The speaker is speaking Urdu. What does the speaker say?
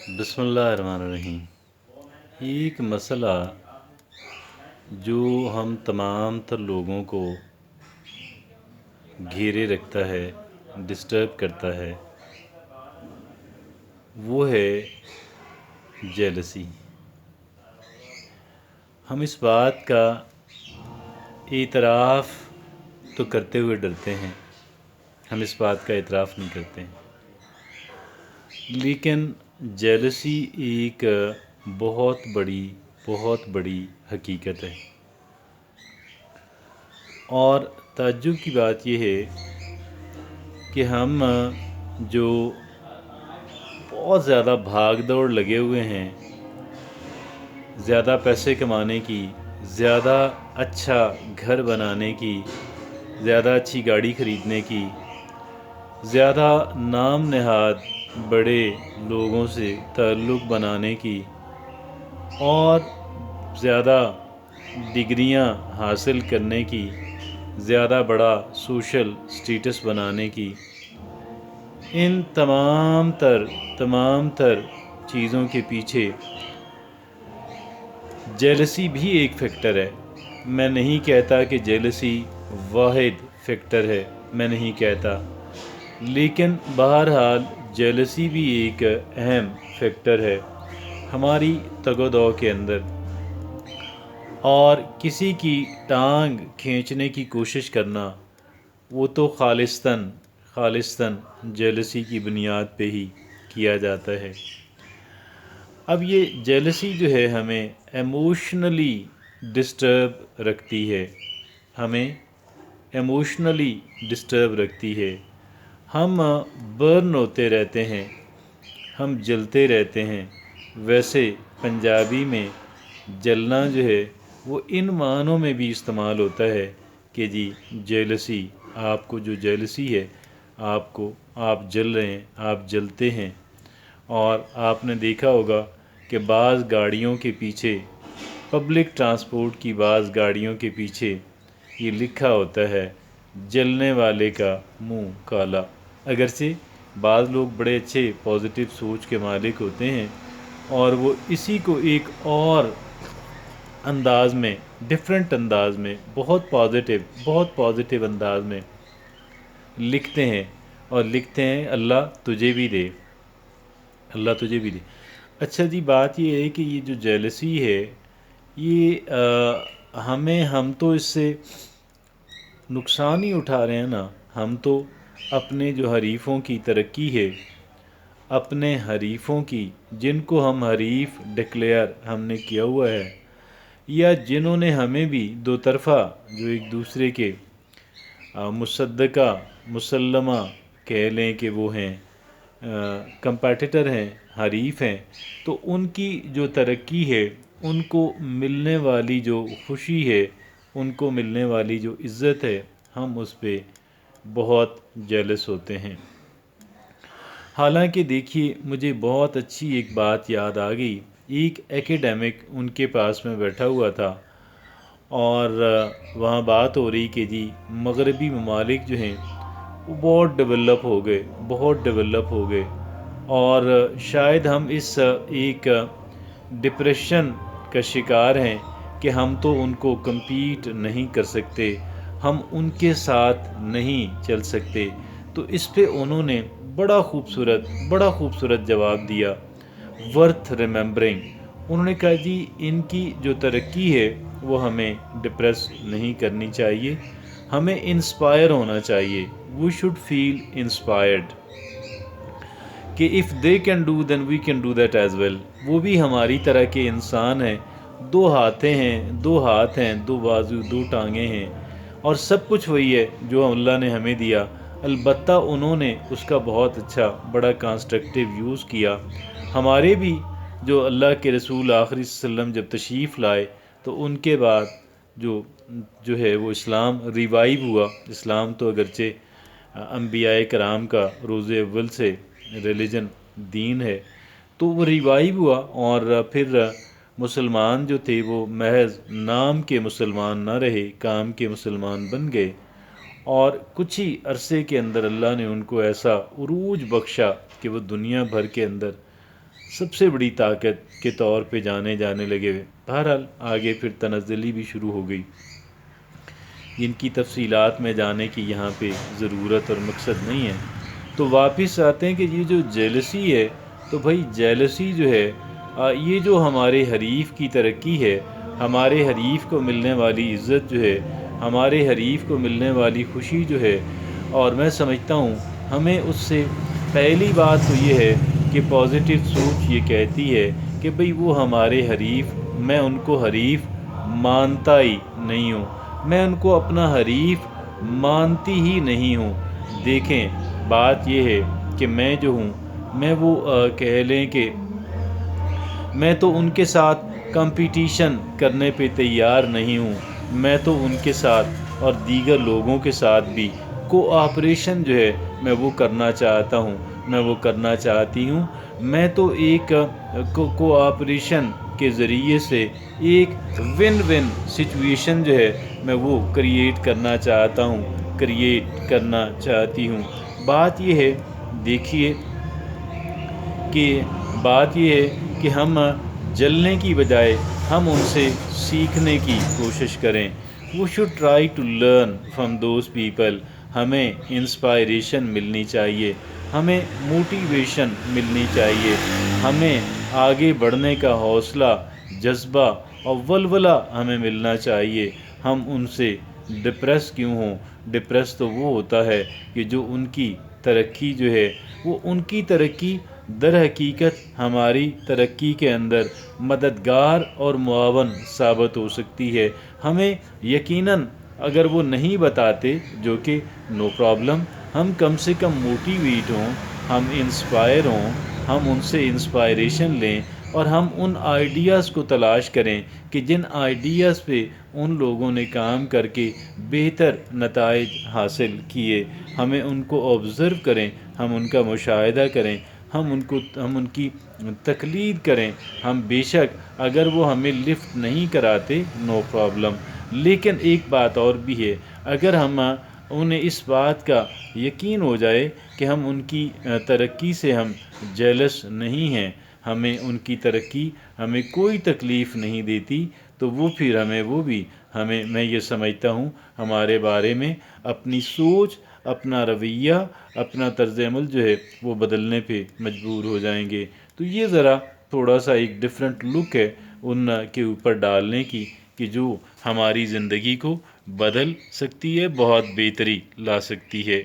بسم اللہ الرحمن الرحیم۔ ایک مسئلہ جو ہم تمام تر لوگوں کو گھیرے رکھتا ہے، ڈسٹرب کرتا ہے، وہ ہے جیلسی۔ ہم اس بات کا اعتراف تو کرتے ہوئے ڈرتے ہیں، ہم اس بات کا اعتراف نہیں کرتے ہیں، لیکن جیلسی ایک بہت بڑی حقیقت ہے۔ اور تعجب کی بات یہ ہے کہ ہم جو بہت زیادہ بھاگ دوڑ لگے ہوئے ہیں، زیادہ پیسے کمانے کی، زیادہ اچھا گھر بنانے کی، زیادہ اچھی گاڑی خریدنے کی، زیادہ نام نہاد بڑے لوگوں سے تعلق بنانے کی، اور زیادہ ڈگریاں حاصل کرنے کی، زیادہ بڑا سوشل سٹیٹس بنانے کی، ان تمام تر چیزوں کے پیچھے جیلسی بھی ایک فیکٹر ہے۔ میں نہیں کہتا کہ جیلسی واحد فیکٹر ہے، میں نہیں کہتا، لیکن بہرحال جیلسی بھی ایک اہم فیکٹر ہے ہماری تگ و دو کے اندر۔ اور کسی کی ٹانگ کھینچنے کی کوشش کرنا، وہ تو خالصتاً جیلسی کی بنیاد پہ ہی کیا جاتا ہے۔ اب یہ جیلسی جو ہے ہمیں ایموشنلی ڈسٹرب رکھتی ہے، ہم برن ہوتے رہتے ہیں، ہم جلتے رہتے ہیں۔ ویسے پنجابی میں جلنا جو ہے وہ ان معنوں میں بھی استعمال ہوتا ہے کہ جی جیلسی، آپ کو جو جیلسی ہے، آپ جل رہے ہیں، آپ جلتے ہیں۔ اور آپ نے دیکھا ہوگا کہ بعض گاڑیوں کے پیچھے، پبلک ٹرانسپورٹ کی بعض گاڑیوں کے پیچھے یہ لکھا ہوتا ہے، جلنے والے کا منہ کالا۔ اگرچہ بعض لوگ بڑے اچھے پازیٹیو سوچ کے مالک ہوتے ہیں اور وہ اسی کو ایک اور انداز میں، ڈیفرنٹ انداز میں، بہت پازیٹیو انداز میں لکھتے ہیں، اور لکھتے ہیں اللہ تجھے بھی دے، اللہ تجھے بھی دے۔ اچھا جی، بات یہ ہے کہ یہ جو جیلسی ہے، یہ ہم تو اس سے نقصان ہی اٹھا رہے ہیں نا۔ ہم تو اپنے جو حریفوں کی ترقی ہے، اپنے حریفوں کی، جن کو ہم حریف ڈکلیئر ہم نے کیا ہوا ہے، یا جنہوں نے ہمیں بھی دو طرفہ، جو ایک دوسرے کے مصدقہ مسلمہ کہہ لیں کہ وہ ہیں، کمپیٹیٹر ہیں، حریف ہیں، تو ان کی جو ترقی ہے، ان کو ملنے والی جو خوشی ہے، ان کو ملنے والی جو عزت ہے، ہم اس پہ بہت جیلس ہوتے ہیں۔ حالانکہ دیکھیے، مجھے بہت اچھی ایک بات یاد آ گئی۔ ایک ایکیڈیمک ان کے پاس میں بیٹھا ہوا تھا، اور وہاں بات ہو رہی کہ جی مغربی ممالک جو ہیں وہ بہت ڈیولپ ہو گئے، اور شاید ہم اس ایک ڈپریشن کا شکار ہیں کہ ہم تو ان کو کمپیٹ نہیں کر سکتے، ہم ان کے ساتھ نہیں چل سکتے۔ تو اس پہ انہوں نے بڑا خوبصورت جواب دیا، ورتھ ریممبرنگ۔ انہوں نے کہا جی ان کی جو ترقی ہے وہ ہمیں ڈپریس نہیں کرنی چاہیے، ہمیں انسپائر ہونا چاہیے۔ وی شوڈ فیل انسپائرڈ کہ if they can do then we can do that as well. وہ بھی ہماری طرح کے انسان ہیں، دو ہاتھ ہیں، دو بازو، دو ٹانگیں ہیں، اور سب کچھ وہی ہے جو اللہ نے ہمیں دیا۔ البتہ انہوں نے اس کا بہت اچھا بڑا کنسٹرکٹیو یوز کیا۔ ہمارے بھی جو اللہ کے رسول آخری صلی اللہ علیہ وسلم جب تشریف لائے، تو ان کے بعد جو ہے وہ اسلام ریوائیو ہوا۔ اسلام تو اگرچہ انبیاء کرام کا روز اول سے ریلیجن، دین ہے، تو وہ ریوائیو ہوا، اور پھر مسلمان جو تھے وہ محض نام کے مسلمان نہ رہے، کام کے مسلمان بن گئے، اور کچھ ہی عرصے کے اندر اللہ نے ان کو ایسا عروج بخشا کہ وہ دنیا بھر کے اندر سب سے بڑی طاقت کے طور پہ جانے لگے ہوئے۔ بہرحال آگے پھر تنزلی بھی شروع ہو گئی، جن کی تفصیلات میں جانے کی یہاں پہ ضرورت اور مقصد نہیں ہے۔ تو واپس آتے ہیں کہ یہ جو جیلسی ہے، تو بھائی جیلسی جو ہے یہ جو ہمارے حریف کی ترقی ہے، ہمارے حریف کو ملنے والی عزت جو ہے، ہمارے حریف کو ملنے والی خوشی جو ہے، اور میں سمجھتا ہوں ہمیں اس سے پہلی بات تو یہ ہے کہ پازیٹیو سوچ یہ کہتی ہے کہ بھئی وہ ہمارے حریف، میں ان کو حریف مانتا ہی نہیں ہوں، میں ان کو اپنا حریف مانتی ہی نہیں ہوں۔ دیکھیں بات یہ ہے کہ میں جو ہوں، میں وہ کہہ لیں کہ میں تو ان کے ساتھ کمپٹیشن کرنے پہ تیار نہیں ہوں، میں تو ان کے ساتھ اور دیگر لوگوں کے ساتھ بھی کوآپریشن جو ہے میں وہ کرنا چاہتا ہوں، میں وہ کرنا چاہتی ہوں۔ میں تو ایک کوآپریشن کے ذریعے سے ایک ون ون سچویشن جو ہے میں وہ کریٹ کرنا چاہتا ہوں، کریٹ کرنا چاہتی ہوں۔ بات یہ ہے، دیکھیے کہ بات یہ ہے کہ ہم جلنے کی بجائے ہم ان سے سیکھنے کی کوشش کریں۔ We should try to learn from those people۔ ہمیں انسپائریشن ملنی چاہیے، ہمیں موٹیویشن ملنی چاہیے، ہمیں آگے بڑھنے کا حوصلہ، جذبہ اور ولولہ ہمیں ملنا چاہیے۔ ہم ان سے ڈپریس کیوں ہوں؟ ڈپریس تو وہ ہوتا ہے کہ جو ان کی ترقی جو ہے، وہ ان کی ترقی در حقیقت ہماری ترقی کے اندر مددگار اور معاون ثابت ہو سکتی ہے۔ ہمیں یقیناً اگر وہ نہیں بتاتے، جو کہ نو پرابلم، ہم کم سے کم موٹیویٹ ہوں، ہم انسپائر ہوں، ہم ان سے انسپائریشن لیں، اور ہم ان آئیڈیاز کو تلاش کریں کہ جن آئیڈیاز پہ ان لوگوں نے کام کر کے بہتر نتائج حاصل کیے۔ ہمیں ان کو آبزرو کریں، ہم ان کا مشاہدہ کریں، ہم ان کی تقلید کریں۔ ہم بے شک اگر وہ ہمیں لفٹ نہیں کراتے، نو پرابلم، لیکن ایک بات اور بھی ہے، اگر ہم انہیں اس بات کا یقین ہو جائے کہ ہم ان کی ترقی سے ہم جیلس نہیں ہیں، ہمیں ان کی ترقی ہمیں کوئی تکلیف نہیں دیتی، تو وہ پھر ہمیں میں یہ سمجھتا ہوں ہمارے بارے میں اپنی سوچ، اپنا رویہ، اپنا طرز عمل جو ہے وہ بدلنے پہ مجبور ہو جائیں گے۔ تو یہ ذرا تھوڑا سا ایک ڈیفرنٹ لک ہے ان کے اوپر ڈالنے کی، کہ جو ہماری زندگی کو بدل سکتی ہے، بہت بہتری لا سکتی ہے۔